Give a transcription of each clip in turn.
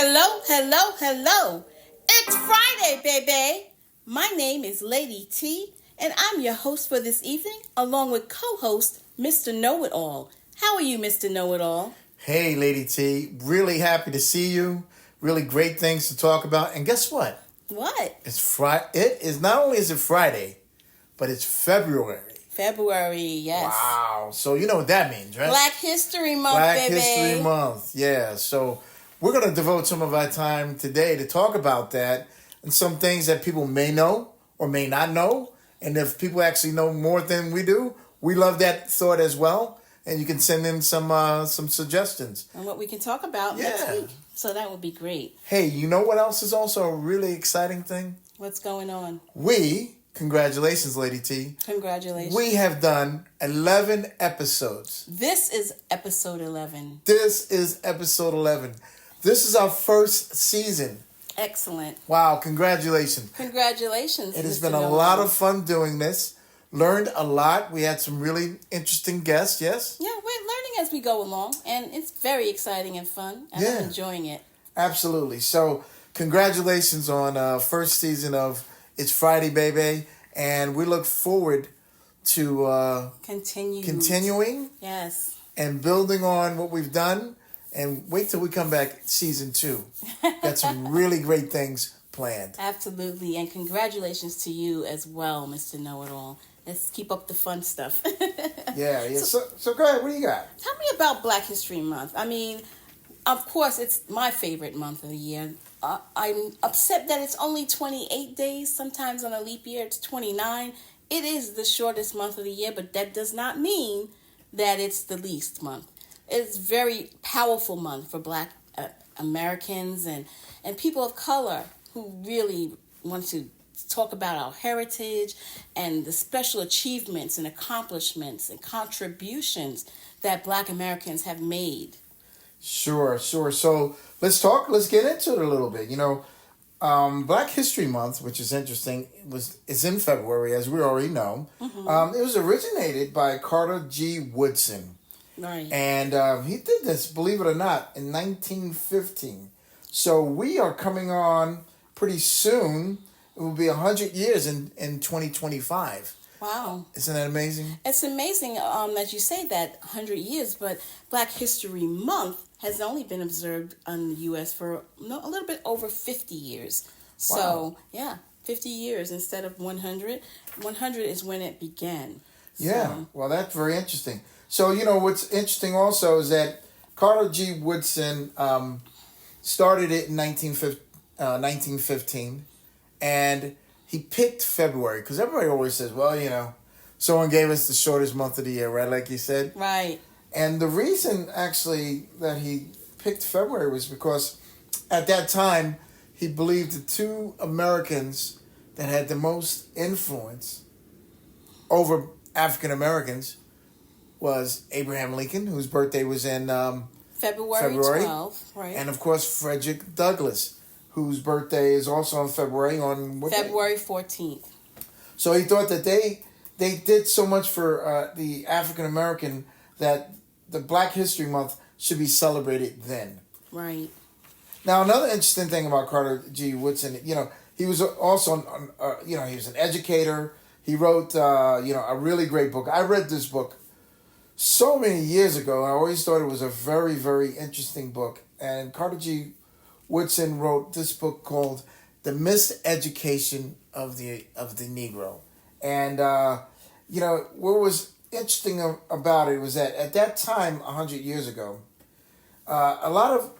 Hello, hello, hello. It's Friday, baby. My name is Lady T, and I'm your host for this evening, along with co-host Mr. Know-It-All. How are you, Mr. Know-It-All? Hey, Lady T. Really happy to see you. Really great things to talk about. And guess what? What? It's Friday. It is not only is it Friday, but it's February. February, yes. Wow. So you know what that means, right? Black History Month, Black baby. History Month. Yeah. So we're going to devote some of our time today to talk about that and some things that people may know or may not know. And if people actually know more than we do, we love that thought as well. And you can send in some suggestions. And what we can talk about next week. So that would be great. Hey, you know what else is also a really exciting thing? What's going on? Congratulations, Lady T. Congratulations. We have done 11 episodes. This is episode 11. This is episode 11. This is our first season. Excellent. Wow, congratulations. Congratulations. It has Mr. been a Know-It-All. lot of fun doing this. Learned a lot. We had some really interesting guests, yes? Yeah, we're learning as we go along, and it's very exciting and fun, and I'm enjoying it. Absolutely. So, congratulations on first season of It's Friday, Baybay, and we look forward to continuing Yes. and building on what we've done, and wait till we come back season 2. Got some really great things planned. Absolutely, and congratulations to you as well, Mr. Know-It-All. Let's keep up the fun stuff. Yeah. So go ahead. What do you got? Tell me about Black History Month. I mean, of course, it's my favorite month of the year. I'm upset that it's only 28 days. Sometimes on a leap year, it's 29. It is the shortest month of the year, but that does not mean that it's the least month. It's a very powerful month for Black Americans and people of color who really want to talk about our heritage and the special achievements and accomplishments and contributions that Black Americans have made. Sure. So let's get into it a little bit. You know, Black History Month, which is interesting, is in February, as we already know. Mm-hmm. It was originated by Carter G. Woodson. Right. And he did this, believe it or not, in 1915. So we are coming on pretty soon. It will be 100 years in 2025. Wow. Isn't that amazing? It's amazing that you say that 100 years, but Black History Month has only been observed in the U.S. for a little bit over 50 years. So, wow. 50 years instead of 100. 100 is when it began. Yeah, well, that's very interesting. So, you know, what's interesting also is that Carter G. Woodson started it in 1915, and he picked February, because everybody always says, well, you know, someone gave us the shortest month of the year, right, like you said? Right. And the reason, actually, that he picked February was because at that time, he believed the two Americans that had the most influence over African Americans was Abraham Lincoln, whose birthday was in February 12th, right. And, of course, Frederick Douglass, whose birthday is also in February on what February day? 14th. So he thought that they did so much for the African American that the Black History Month should be celebrated then. Right. Now, another interesting thing about Carter G. Woodson, you know, he was also, he was an educator. He wrote, a really great book. I read this book so many years ago, and I always thought it was a very, very interesting book. And Carter G. Woodson wrote this book called "The Miseducation of the Negro," and what was interesting about it was that at that time, 100 years ago, a lot of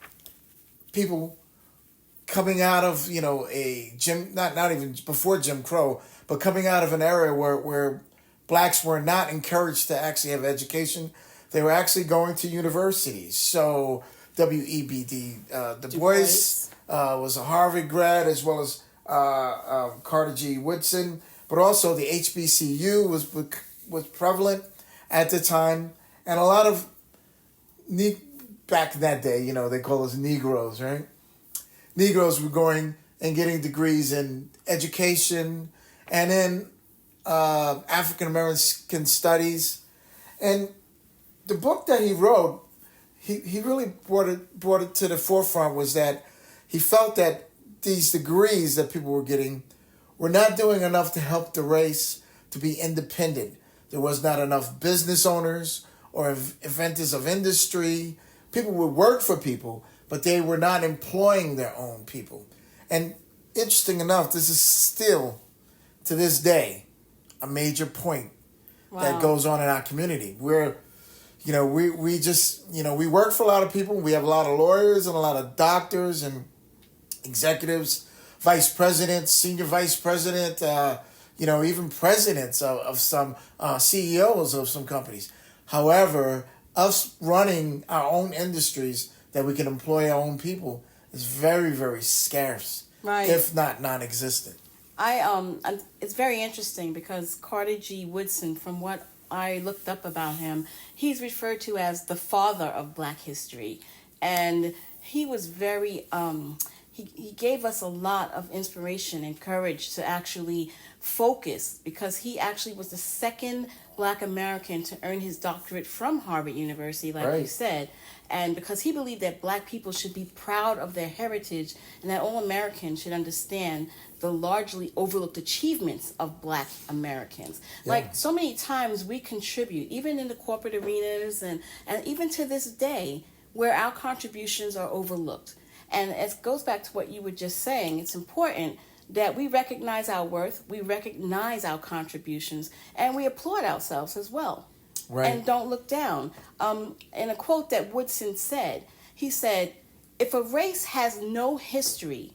people coming out of not even before Jim Crow, but coming out of an era where blacks were not encouraged to actually have education. They were actually going to universities. So W.E.B.D. Du Bois was a Harvard grad, as well as Carter G. Woodson, but also the HBCU was prevalent at the time, and a lot of back in that day, they call us Negroes, right? Negroes were going and getting degrees in education and in African American studies, and the book that he wrote, he really brought it to the forefront was that he felt that these degrees that people were getting were not doing enough to help the race to be independent. There was not enough business owners or inventors of industry. People would work for people, but they were not employing their own people. And interesting enough, this is still, to this day, a major point that goes on in our community. We're, we just, we work for a lot of people. We have a lot of lawyers and a lot of doctors and executives, vice presidents, senior vice president, even presidents of some CEOs of some companies. However, us running our own industries that we can employ our own people is very, very scarce, if not non-existent. It's very interesting because Carter G. Woodson, from what I looked up about him, he's referred to as the father of Black history, and he was very he gave us a lot of inspiration and courage to actually focus, because he actually was the second Black American to earn his doctorate from Harvard University, like you said, and because he believed that Black people should be proud of their heritage and that all Americans should understand the largely overlooked achievements of Black Americans. Yeah. Like, so many times we contribute, even in the corporate arenas and even to this day, where our contributions are overlooked. And it goes back to what you were just saying. It's important that we recognize our worth, we recognize our contributions, and we applaud ourselves as well. Right. And don't look down. In a quote that Woodson said, he said, "If a race has no history,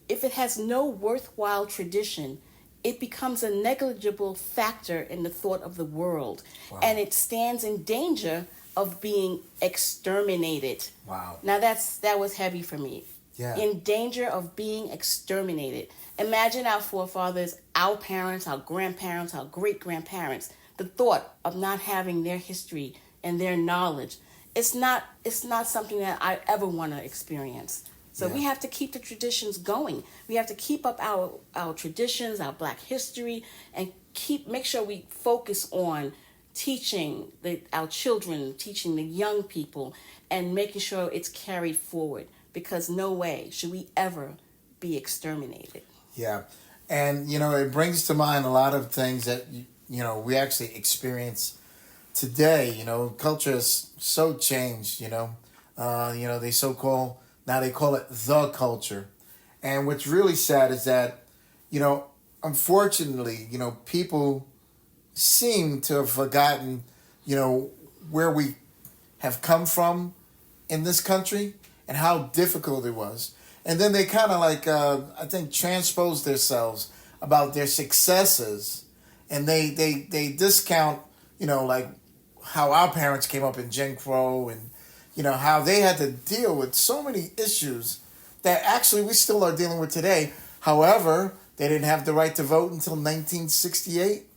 if it has no worthwhile tradition, it becomes a negligible factor in the thought of the world, and it stands in danger of being exterminated." Wow. Now that was heavy for me. Yeah. In danger of being exterminated. Imagine our forefathers, our parents, our grandparents, our great-grandparents, the thought of not having their history and their knowledge. It's not something that I ever want to experience. So we have to keep the traditions going. We have to keep up our traditions, our Black history, and make sure we focus on teaching our children, teaching the young people, and making sure it's carried forward, because no way should we ever be exterminated. Yeah. And, it brings to mind a lot of things that, we actually experience today. Culture is so changed, they now they call it the culture. And what's really sad is that, unfortunately, people seem to have forgotten, where we have come from in this country and how difficult it was. And then they kind of I think, transpose themselves about their successes, and they discount, how our parents came up in Jim Crow, and, how they had to deal with so many issues that actually we still are dealing with today. However, they didn't have the right to vote until 1968.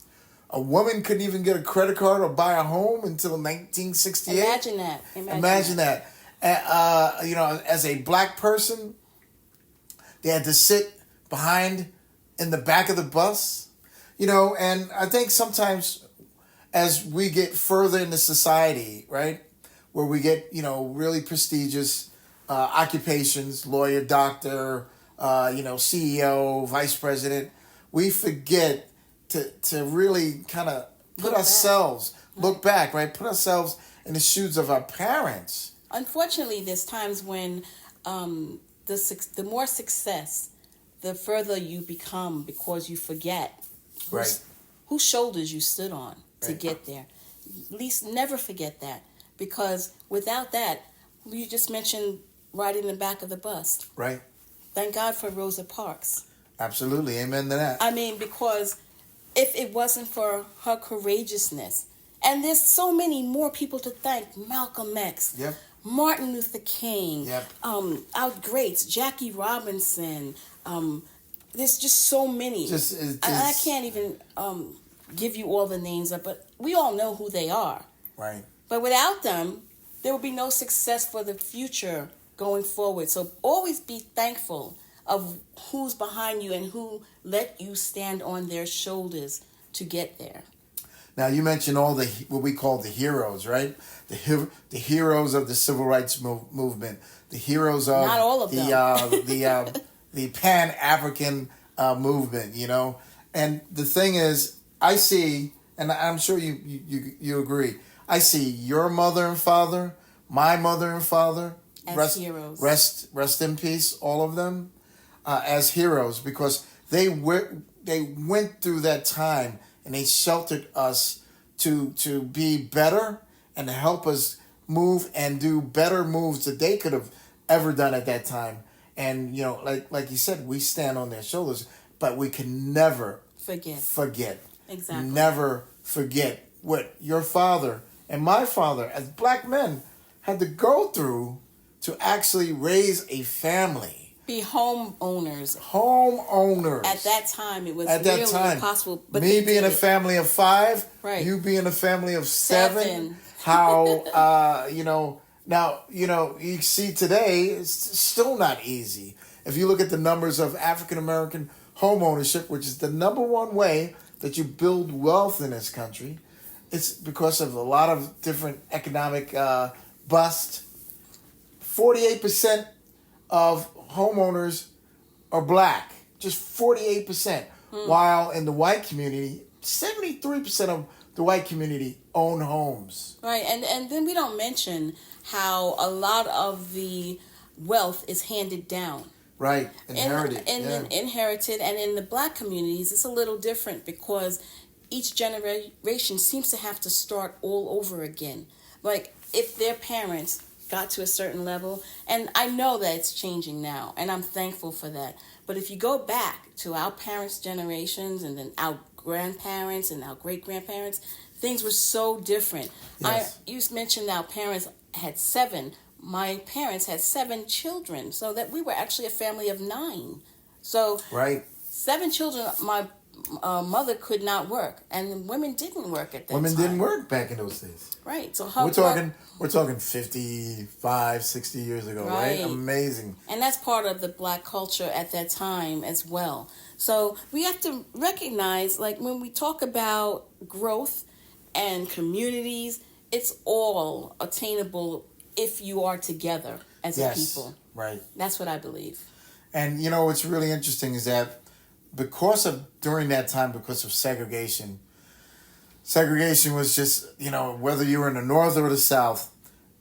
A woman couldn't even get a credit card or buy a home until 1968. Imagine that. Imagine that. As a Black person, they had to sit behind in the back of the bus. And I think sometimes as we get further into society, right, where we get, really prestigious occupations, lawyer, doctor, CEO, vice president, we forget to really kind of put ourselves, look back, right? Put ourselves in the shoes of our parents. Unfortunately, there's times when the more success, the further you become, because you forget whose shoulders you stood on to get there. At least never forget that, because without that, you just mentioned riding in the back of the bus. Right. Thank God for Rosa Parks. Absolutely. Amen to that. I mean, because if it wasn't for her courageousness, and there's so many more people to thank, Malcolm X, Martin Luther King, our greats, Jackie Robinson, there's just so many. I can't even give you all the names of, but we all know who they are. Right. But without them, there will be no success for the future going forward. So always be thankful of who's behind you and who let you stand on their shoulders to get there. Now you mentioned all the what we call the heroes, right? The heroes of the civil rights movement, the heroes of not all of them. The Pan African movement, you know. And the thing is, I see, and I'm sure you agree. I see your mother and father, my mother and father, as heroes. Rest in peace, all of them, as heroes, because they went through that time and they sheltered us to be better and to help us move and do better moves that they could have ever done at that time. And you know, like you said, we stand on their shoulders, but we can never forget. Exactly. Never forget what your father and my father, as black men, had to go through to actually raise a family. Be homeowners. At that time, it was at nearly that time impossible. But me being a family of 5, right. You being a family of 7. How you know, now you see today it's still not easy. If you look at the numbers of African American home ownership, which is the number one way that you build wealth in this country, it's because of a lot of different economic bust. 48% of homeowners are black, just 48%. While in the white community, 73% of the white community own homes. Right, and then we don't mention how a lot of the wealth is handed down. Right, inherited. Inherited, and in the black communities, it's a little different because each generation seems to have to start all over again. Like, if their parents got to a certain level, and I know that it's changing now, and I'm thankful for that. But if you go back to our parents' generations and then our grandparents and our great-grandparents, things were so different. Yes. You mentioned our parents had 7. My parents had 7 children, so that we were actually a family of 9. So right. 7 children. My mother could not work, and women didn't work at that time. Women didn't work back in those days. Right. So we're talking 55, 60 years ago, right? Amazing. And that's part of the black culture at that time as well. So we have to recognize, like, when we talk about growth and communities, it's all attainable if you are together as a people. Right. That's what I believe. And you know what's really interesting is that during that time, because of segregation was just, you know, whether you were in the North or the South.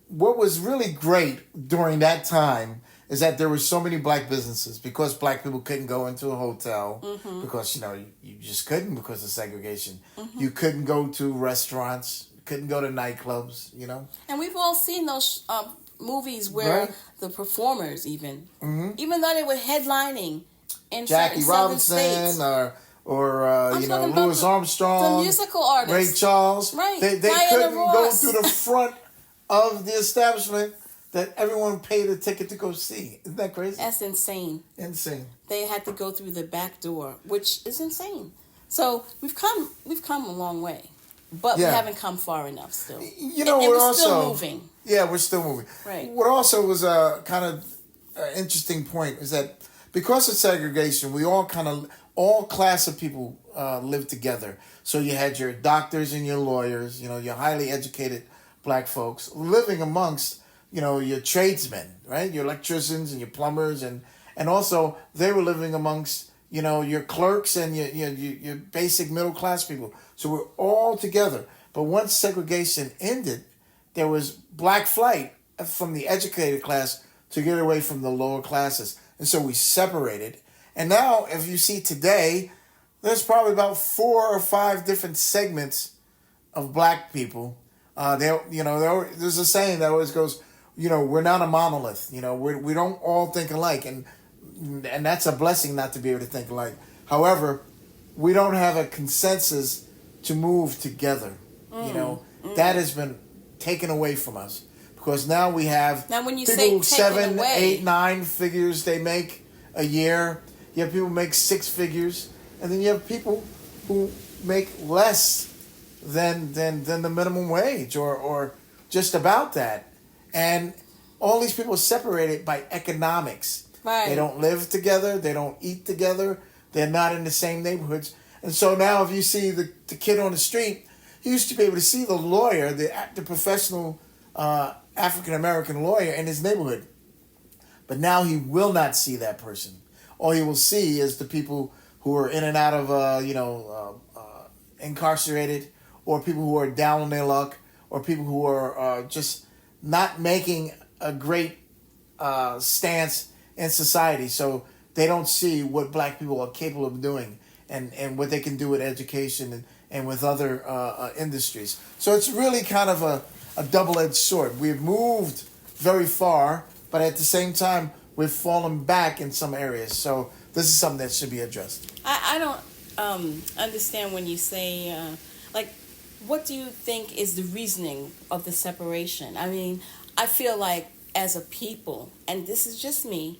What was really great during that time is that there were so many black businesses, because black people couldn't go into a hotel because, you know, you just couldn't because of segregation. You couldn't go to restaurants, couldn't go to nightclubs, you know. And we've all seen those movies where the performers even though they were headlining in Jackie Robinson states, or you know, Louis Armstrong, the musical artists, Ray Charles, they couldn't go through the front of the establishment that everyone paid a ticket to go see. Isn't that crazy? That's insane. Insane. They had to go through the back door, which is insane. So we've come a long way, but we haven't come far enough still. You know, we're still moving. Yeah, we're still moving. Right. What also was a kind of interesting point is that because of segregation, all class of people lived together. So you had your doctors and your lawyers, you know, your highly educated black folks living amongst, you know, your tradesmen, right? Your electricians and your plumbers, and also they were living amongst, you know, your clerks and your basic middle class people. So we're all together. But once segregation ended, there was black flight from the educated class to get away from the lower classes. And so we separated. And now, if you see today, there's probably about 4 or 5 different segments of black people. There's a saying that always goes, you know, we're not a monolith. You know, we don't all think alike, and that's a blessing not to be able to think alike. However, we don't have a consensus to move together. You know, that has been taken away from us, because now we have when you people who say 7, away, 8, 9 figures they make a year. You have people who make 6 figures, and then you have people who make less than the minimum wage or just about that. And all these people are separated by economics. Right. They don't live together. They don't eat together. They're not in the same neighborhoods. And so now if you see the kid on the street, he used to be able to see the lawyer, the professional African American lawyer in his neighborhood. But now he will not see that person. All he will see is the people who are in and out of, incarcerated, or people who are down on their luck, or people who are just not making a great stance in society. So they don't see what black people are capable of doing and what they can do with education and with other industries. So it's really kind of a double-edged sword. We've moved very far, but at the same time, we've fallen back in some areas. So this is something that should be addressed. I don't understand when you say, what do you think is the reasoning of the separation? I mean, I feel like as a people, and this is just me,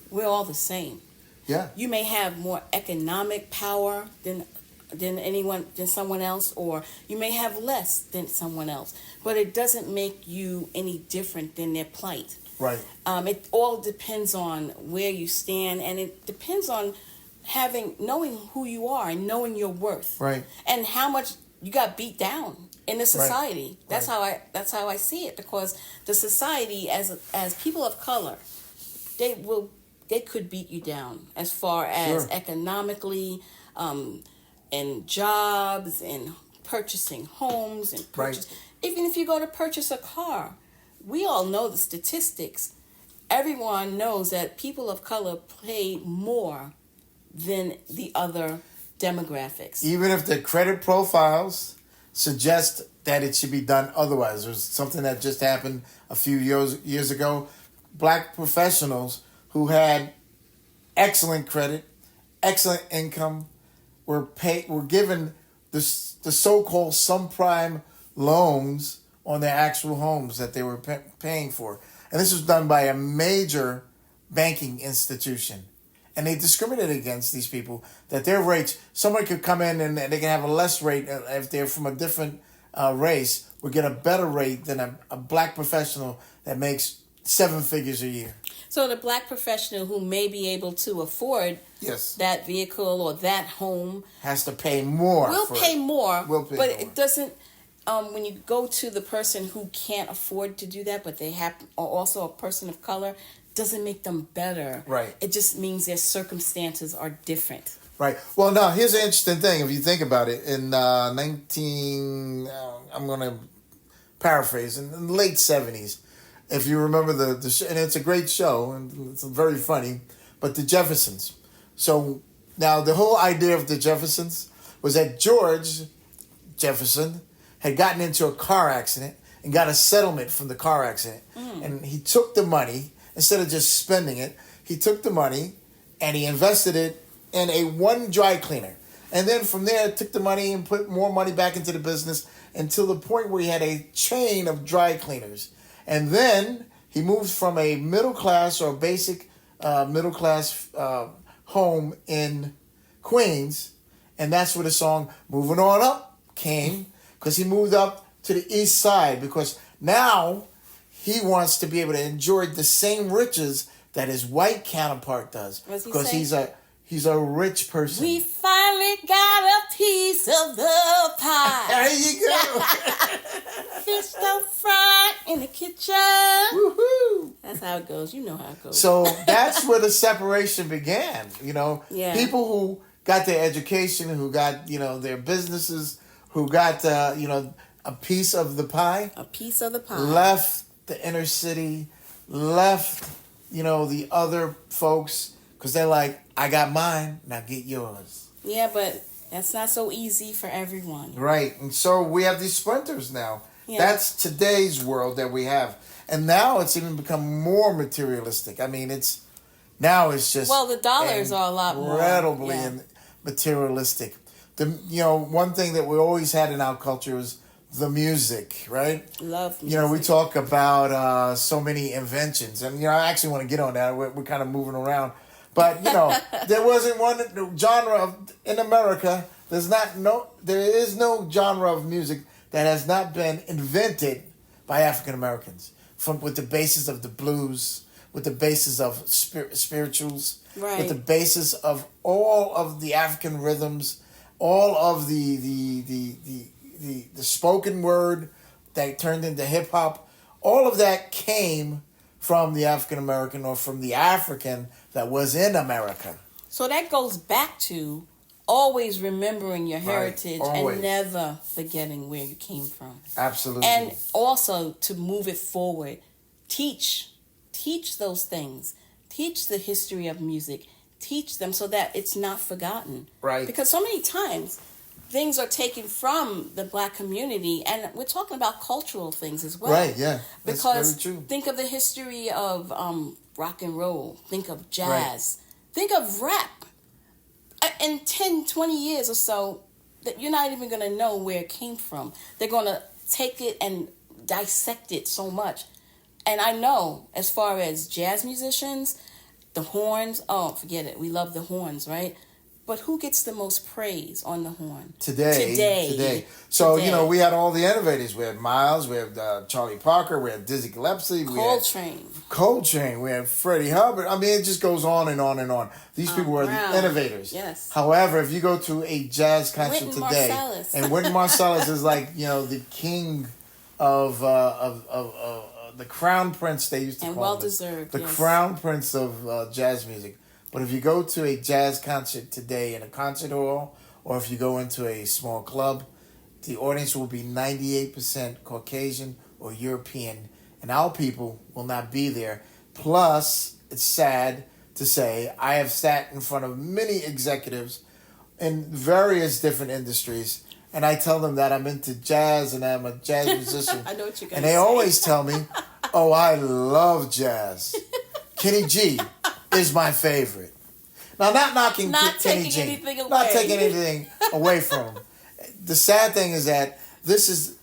we're all the same. Yeah. You may have more economic power than someone else, or you may have less than someone else, but it doesn't make you any different than their plight. Right. It all depends on where you stand, and it depends on knowing who you are and knowing your worth. Right. And how much you got beat down in the society. Right. That's how I see it, because the society as people of color, they could beat you down as far as economically, and jobs and purchasing homes and even if you go to purchase a car. We all know the statistics. Everyone knows that people of color pay more than the other demographics. Even if the credit profiles suggest that it should be done otherwise. There's something that just happened a few years ago. Black professionals who had excellent credit, excellent income, were given the so-called subprime loans on their actual homes that they were paying for. And this was done by a major banking institution. And they discriminated against these people, that their rates, someone could come in and they can have a less rate if they're from a different race, would get a better rate than a black professional that makes 7 figures a year. So the black professional who may be able to afford that vehicle or that home has to pay more. Will pay more. But more. It doesn't. When you go to the person who can't afford to do that, but they are also a person of color, doesn't make them better. Right. It just means their circumstances are different. Right. Well, now, here's an interesting thing. If you think about it, in I'm going to paraphrase, in the late 70s, if you remember the show, and it's a great show, and it's very funny, but the Jeffersons. So now the whole idea of the Jeffersons was that George Jefferson had gotten into a car accident and got a settlement from the car accident. And he took the money, instead of just spending it, he took the money and he invested it in one dry cleaner. And then from there, took the money and put more money back into the business until the point where he had a chain of dry cleaners. And then he moved from a middle class or basic middle class home in Queens. And that's where the song Moving On Up came, because he moved up to the east side, because now he wants to be able to enjoy the same riches that his white counterpart does. Because he's a rich person. We finally got a piece of the pie. There you go. Fish don't fry in the kitchen. Woohoo! That's how it goes. You know how it goes. So that's where the separation began. Yeah. People who got their education, who got their businesses, who got a piece of the pie. A piece of the pie. Left the inner city, left the other folks, because they're like, I got mine, now get yours. Yeah, but that's not so easy for everyone. Right, and so we have these splinters now. Yeah. That's today's world that we have. And now it's even become more materialistic. I mean, it's just... Well, the dollars are a lot more. Incredibly materialistic. One thing that we always had in our culture was the music, right? Love music. We talk about so many inventions. And, I actually want to get on that. We're kind of moving around. But, there wasn't one genre in America. There is no genre of music that has not been invented by African Americans. With the basis of the blues, with the basis of spirituals, right, with the basis of all of the African rhythms, all of the the spoken word that turned into hip hop, all of that came from the African American or from the African that was in America. So that goes back to always remembering your heritage always. and never forgetting where you came from. Absolutely. And also to move it forward, teach those things, teach the history of music, teach them so that it's not forgotten. Right. Because so many times things are taken from the black community, and we're talking about cultural things as well. Right, yeah. That's because very true. think of the history of rock and roll, think of jazz, think of rap. In 10, 20 years or so, that you're not even going to know where it came from. They're going to take it and dissect it so much. And I know, as far as jazz musicians, the horns, oh, forget it. We love the horns, right? But who gets the most praise on the horn? Today. So, we had all the innovators. We had Miles, we had Charlie Parker, we had Dizzy Gillespie. Coltrane, we had Freddie Hubbard. I mean, it just goes on and on and on. These people were the innovators. Yes. However, if you go to a jazz concert Wynton today, Marsalis. and Wynton Marsalis is like, the king of the crown prince, they used to and call well him. deserved. The crown prince of jazz music. But if you go to a jazz concert today in a concert hall, or if you go into a small club, the audience will be 98% Caucasian or European, and our people will not be there. Plus, it's sad to say, I have sat in front of many executives in various different industries, and I tell them that I'm into jazz and I'm a jazz musician. I know what you're going to say. And they always tell me, oh, I love jazz. Kenny G is my favorite. Now, not knocking Kenny G. Anything away. Not taking anything away from him. The sad thing is that this is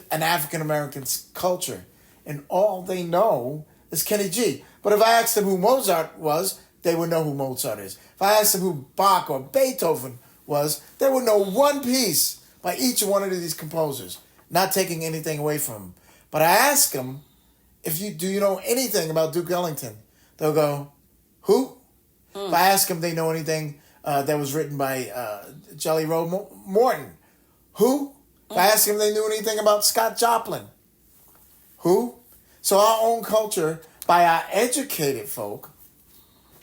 an African American's culture, and all they know is Kenny G. But if I asked them who Mozart was, they would know who Mozart is. If I asked them who Bach or Beethoven was, they would know one piece by each one of these composers, not taking anything away from them. But I ask them, do you know anything about Duke Ellington? They'll go, who? If I ask them, they know anything that was written by Jelly Roll Morton. Who? If I ask them, they knew anything about Scott Joplin. Who? So our own culture, by our educated folk,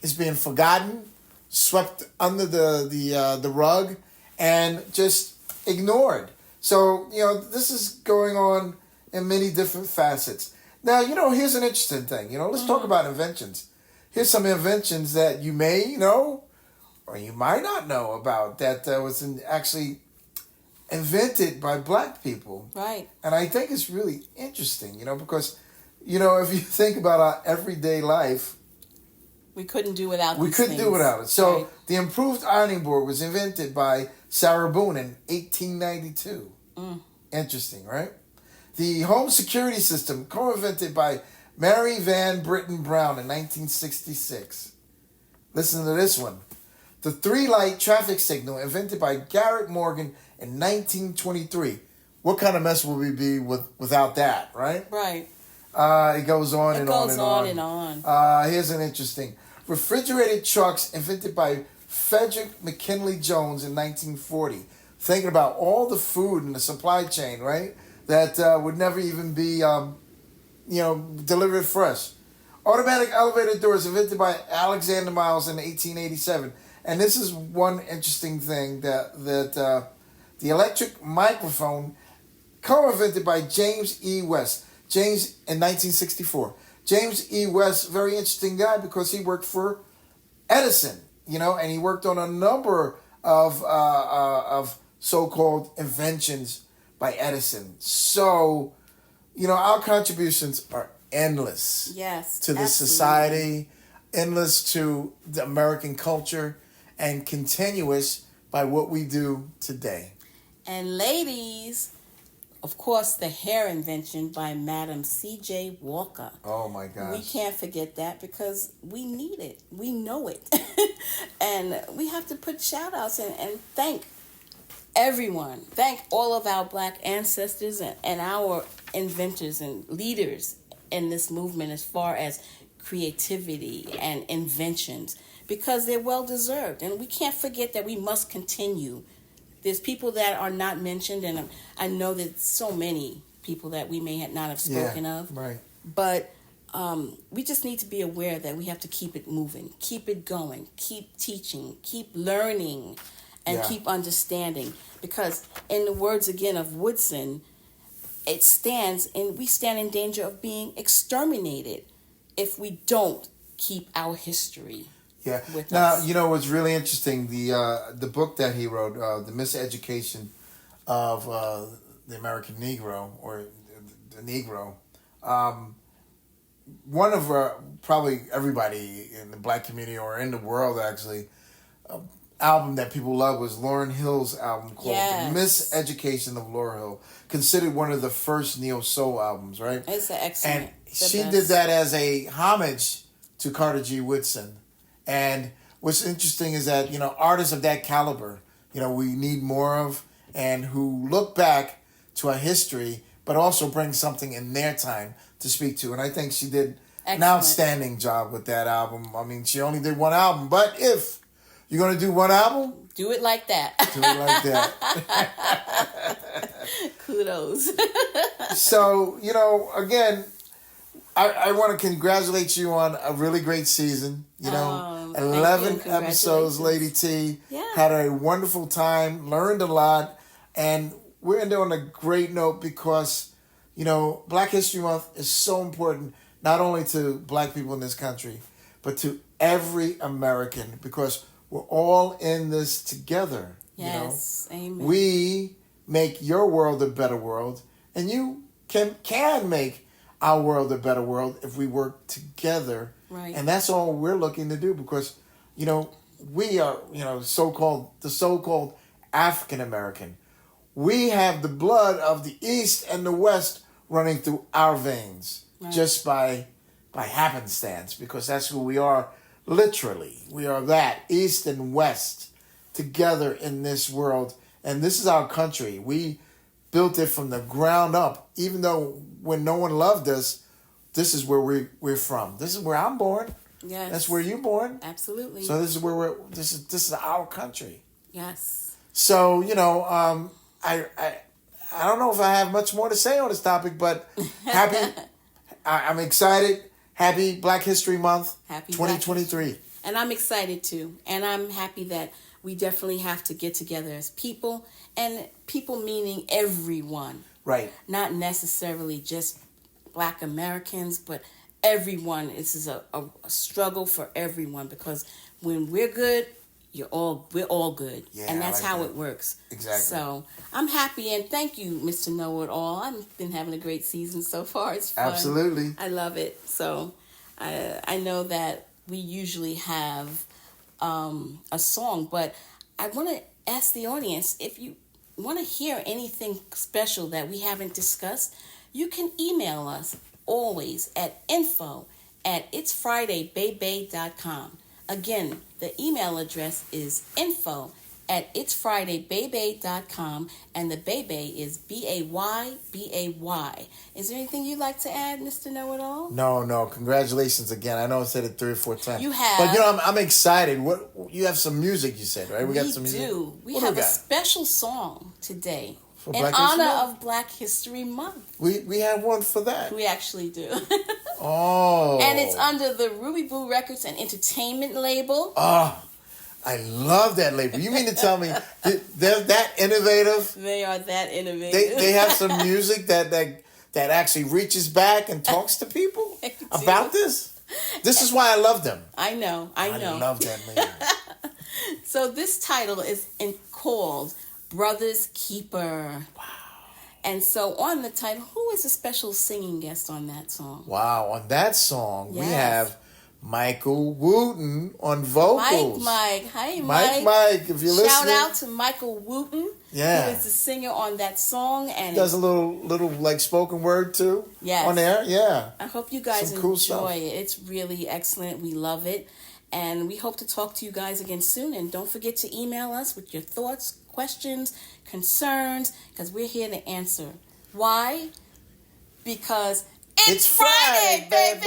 is being forgotten, swept under the rug, and just ignored. So, this is going on in many different facets. Now, here's an interesting thing. Let's talk about inventions. Here's some inventions that you may know or you might not know about that was actually invented by black people. Right. And I think it's really interesting, because, if you think about our everyday life, we couldn't do without We couldn't do without it. So right. The improved ironing board was invented by Sarah Boone in 1892. Interesting, right? The home security system, co-invented by Mary Van Britten Brown in 1966. Listen to this one. The 3-light traffic signal, invented by Garrett Morgan in 1923. What kind of mess would we be without that, right? Right. It goes on and on and on. It goes on and on. Here's an interesting. Refrigerated trucks, invented by Frederick McKinley Jones in 1940. Thinking about all the food in the supply chain, right? That would never even be... delivered fresh. Automatic elevator doors invented by Alexander Miles in 1887. And this is one interesting thing that the electric microphone co-invented by James E. West. James in 1964. James E. West, very interesting guy because he worked for Edison, and he worked on a number of so-called inventions by Edison. So, our contributions are endless. Yes, to the absolutely. society, endless to the American culture, and continuous by what we do today. And ladies, of course, the hair invention by Madam C.J. Walker. Oh my gosh. We can't forget that because we need it. We know it. And we have to put shout outs and thank everyone. Thank all of our black ancestors and our inventors and leaders in this movement as far as creativity and inventions, because they're well deserved. And we can't forget that we must continue there's people that are not mentioned, and I know that so many people that we may not have spoken of. Right. But we just need to be aware that we have to keep it moving, keep it going, keep teaching, keep learning, and keep understanding. Because in the words again of Woodson, we stand in danger of being exterminated if we don't keep our history. Yeah. With now, us. you know what's really interesting? The book that he wrote, The Miseducation of the American Negro, or the Negro, one of probably everybody in the black community or in the world actually, album that people love was Lauryn Hill's album called The Miseducation of Lauryn Hill, considered one of the first neo-soul albums, right? It's an excellent. And she did that as a homage to Carter G. Woodson. And what's interesting is that, artists of that caliber, we need more of, and who look back to our history, but also bring something in their time to speak to. And I think she did an outstanding job with that album. I mean, she only did one album, but if you're going to do one album, do it like that. Do it like that. Kudos. So, again, I want to congratulate you on a really great season. 11 episodes, Lady T. Yeah. Had a wonderful time, learned a lot, and we're ending on a great note because, Black History Month is so important, not only to black people in this country, but to every American, because we're all in this together. Yes, amen. We make your world a better world, and you can make our world a better world if we work together. Right. And that's all we're looking to do because, we are, the so-called African American. We have the blood of the East and the West running through our veins just by happenstance, because that's who we are. Literally, we are that East and West together in this world, and this is our country. We built it from the ground up. Even though when no one loved us, this is where we're from. This is where I'm born. Yes, that's where you're born. Absolutely. So this is where this is our country. Yes. So I don't know if I have much more to say on this topic, but I'm excited. Happy Black History Month, Happy 2023. And I'm excited too. And I'm happy that we definitely have to get together as people, and people meaning everyone. Right. Not necessarily just Black Americans, but everyone. This is a struggle for everyone, because when we're good, we're all good. Yeah, and that's how it works. Exactly. So I'm happy, and thank you, Mr. Know-It-All. I've been having a great season so far. It's fun. Absolutely. I love it. So I know that we usually have a song, but I want to ask the audience, if you want to hear anything special that we haven't discussed, you can email us always at info@itsfridaybay.com. Again, the email address is info@itsfridaybay.com, and the Baybay is BAYBAY. Is there anything you'd like to add, Mr. Know-It-All? No. Congratulations again. I know I said it 3 or 4 times. You have. But I'm excited. What you have some music, you said, right? We got some music. We have a special song today for in honor of Black History Month. We have one for that. We actually do. Oh. And it's under the Rubyboo Records and Entertainment label. Oh, I love that label. You mean to tell me they're that innovative? They are that innovative. They have some music that actually reaches back and talks to people about this? This is why I love them. I know. I love that label. So this title is called Brother's Keeper. Wow. And so on the title, who is a special singing guest on that song? Wow, on that song, we have Michael Wooten on vocals. Mike. Hi, Mike. Mike, if you're listening. Shout out to Michael Wooten. Yeah. Who is the singer on that song. And does a little like spoken word too. Yes. On there, yeah. I hope you guys enjoy it. It's really excellent. We love it. And we hope to talk to you guys again soon. And don't forget to email us with your thoughts, questions, concerns, because we're here to answer. Why? Because it's Friday, baby!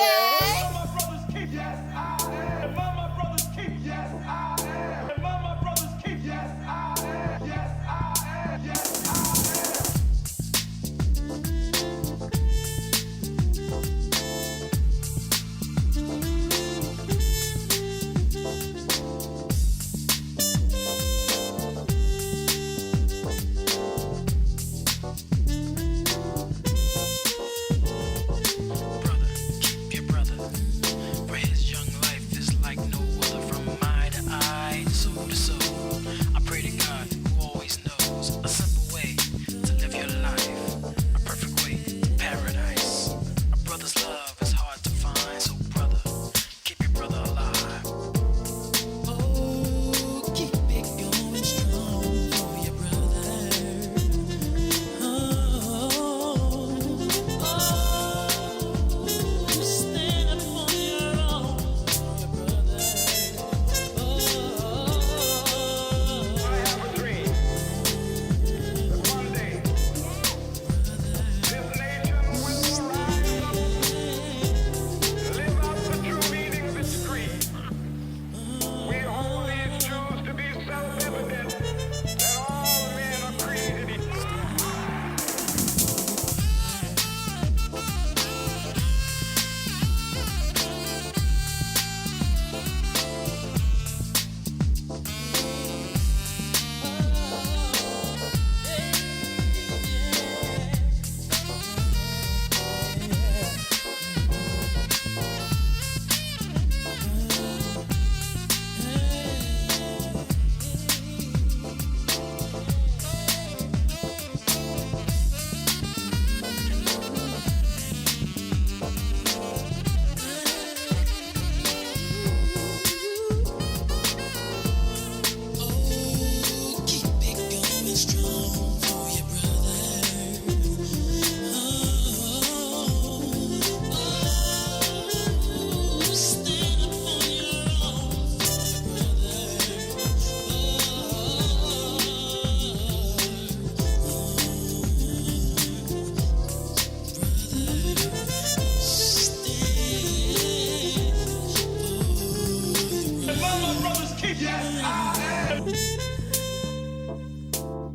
keep. Yes, I am.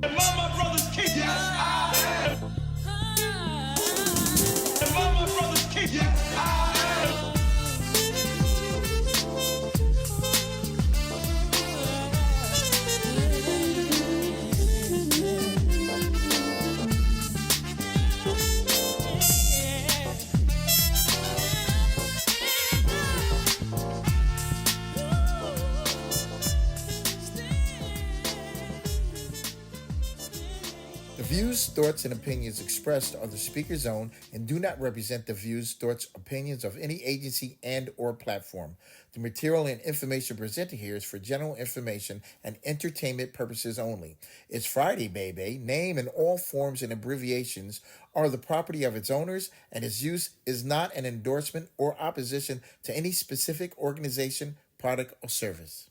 Am I my brother's keep? Yes, I am. Am I my brother's keep? Yes, I am. The views, thoughts, and opinions expressed are the speaker's own and do not represent the views, thoughts, opinions of any agency and or platform. The material and information presented here is for general information and entertainment purposes only. It's Friday, Baybay. Name and all forms and abbreviations are the property of its owners, and its use is not an endorsement or opposition to any specific organization, product, or service.